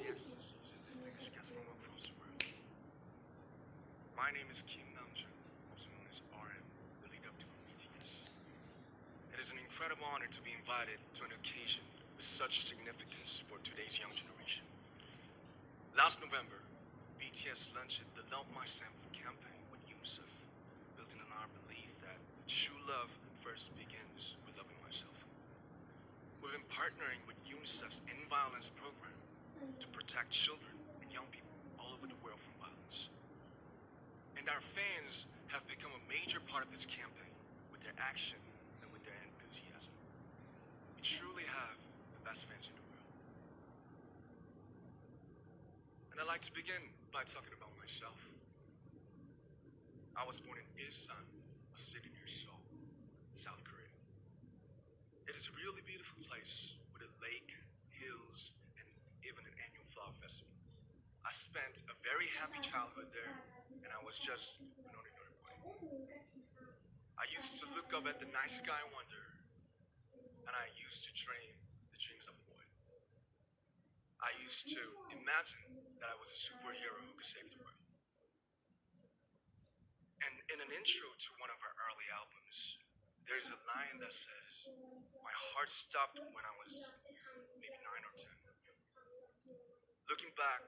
Excellencies and distinguished guests from across the world. My name is namjoon, also known as RM, the lead up to BTS. It is an incredible honor to be invited to an occasion with such significance for today's young generation. Last November, BTS launched the Love Myself campaign with UNICEF, building on our belief that true love first begins with loving myself. We've been partnering with UNICEF's End Violence program to protect children and young people all over the world from violence. And our fans have become a major part of this campaign with their action and with their enthusiasm. We truly have the best fans in the world. And I'd like to begin by talking about myself. I was born in Ilsan, a city near Seoul, South Korea. It is a really beautiful place with a lake, hills, and even an annual flower festival. I spent a very happy childhood there, and I was just an ordinary boy. I used to look up at the night sky and wonder, and I used to dream the dreams of a boy. I used to imagine that I was a superhero who could save the world. And in an intro to one of our early albums, there's a line that says, "My heart stopped when I was maybe 9 or 10." Looking back,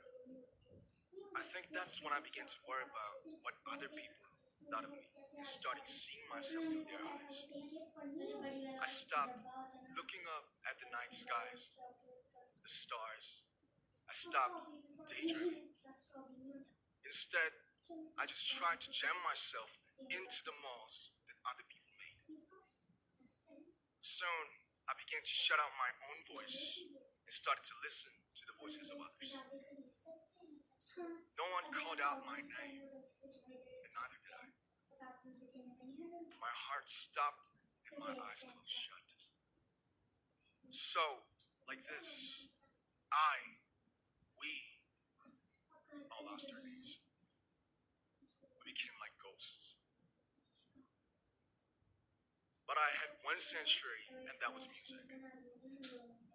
I think that's when I began to worry about what other people thought of me and started seeing myself through their eyes. I stopped looking up at the night skies, the stars. I stopped daydreaming. Instead, I just tried to jam myself into the malls that other people made. Soon, I began to shut out my own voice and started to listen to the voices of others. No one called out my name, and neither did I. My heart stopped and my eyes closed shut. So, like this, we all lost our names. We became like ghosts. But I had one sanctuary, and that was music.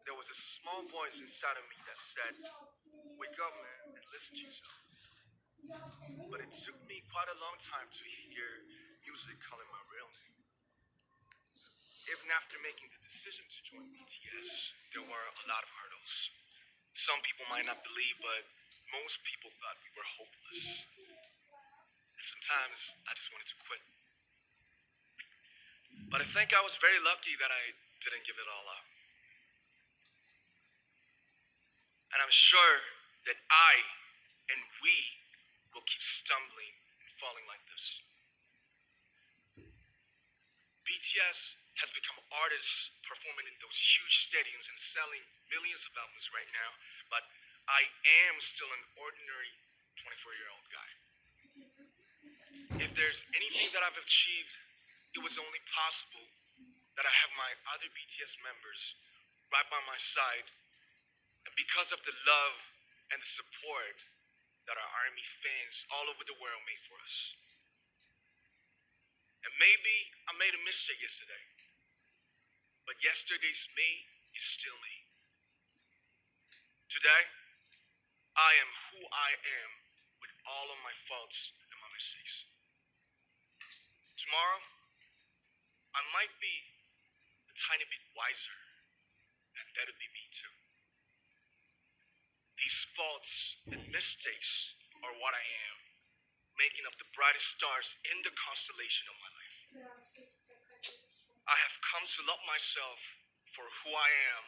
There was a small voice inside of me that said, "Wake up, man, and listen to yourself." But it took me quite a long time to hear music calling my real name. Even after making the decision to join BTS, there were a lot of hurdles. Some people might not believe, but most people thought we were hopeless. And sometimes I just wanted to quit. But I think I was very lucky that I didn't give it all up. And I'm sure that I and we will keep stumbling and falling like this. BTS has become artists performing in those huge stadiums and selling millions of albums right now, but I am still an ordinary 24-year-old guy. If there's anything that I've achieved, it was only possible that I have my other BTS members right by my side, and because of the love and the support that our ARMY fans all over the world made for us. And maybe I made a mistake yesterday, but yesterday's me is still me. Today, I am who I am with all of my faults and my mistakes. Tomorrow, I might be a tiny bit wiser, and that'll be me too. These faults and mistakes are what I am, making up the brightest stars in the constellation of my life. I have come to love myself for who I am,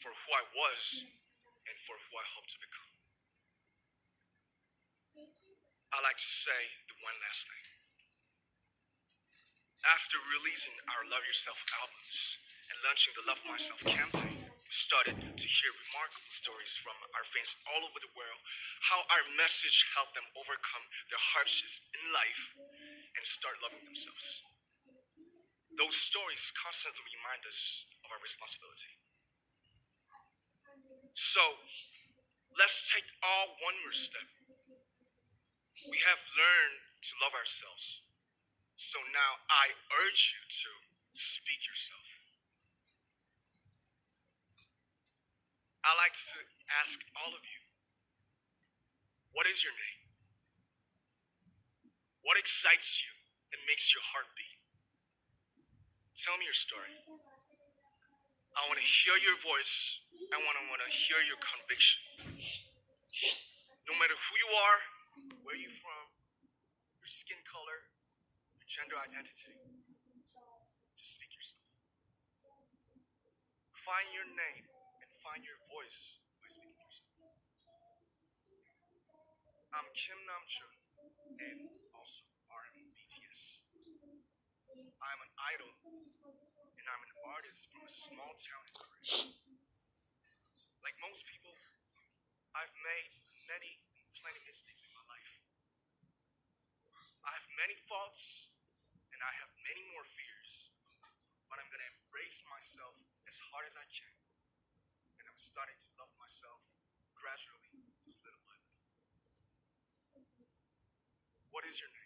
for who I was, and for who I hope to become. I like to say the one last thing. After releasing our Love Yourself albums and launching the Love Myself campaign, we started to hear remarkable stories from our fans all over the world, how our message helped them overcome their hardships in life and start loving themselves. Those stories constantly remind us of our responsibility. So, let's take all one more step. We have learned to love ourselves. So now I urge you to speak yourself. I like to ask all of you, what is your name? What excites you and makes your heart beat? Tell me your story. I want to hear your voice. I want to hear your conviction. No matter who you are, where you're from, your skin color, your gender identity, just speak yourself. Find your name and find your voice by speaking yourself. I'm Kim Namjoon and also RM BTS. I'm an idol and I'm an artist from a small town in Korea. Like most people, I've made many and plenty mistakes in my life. I have many faults and I have many more fears, but I'm gonna embrace myself as hard as I can, and I'm starting to love myself gradually, just little by little. What is your name?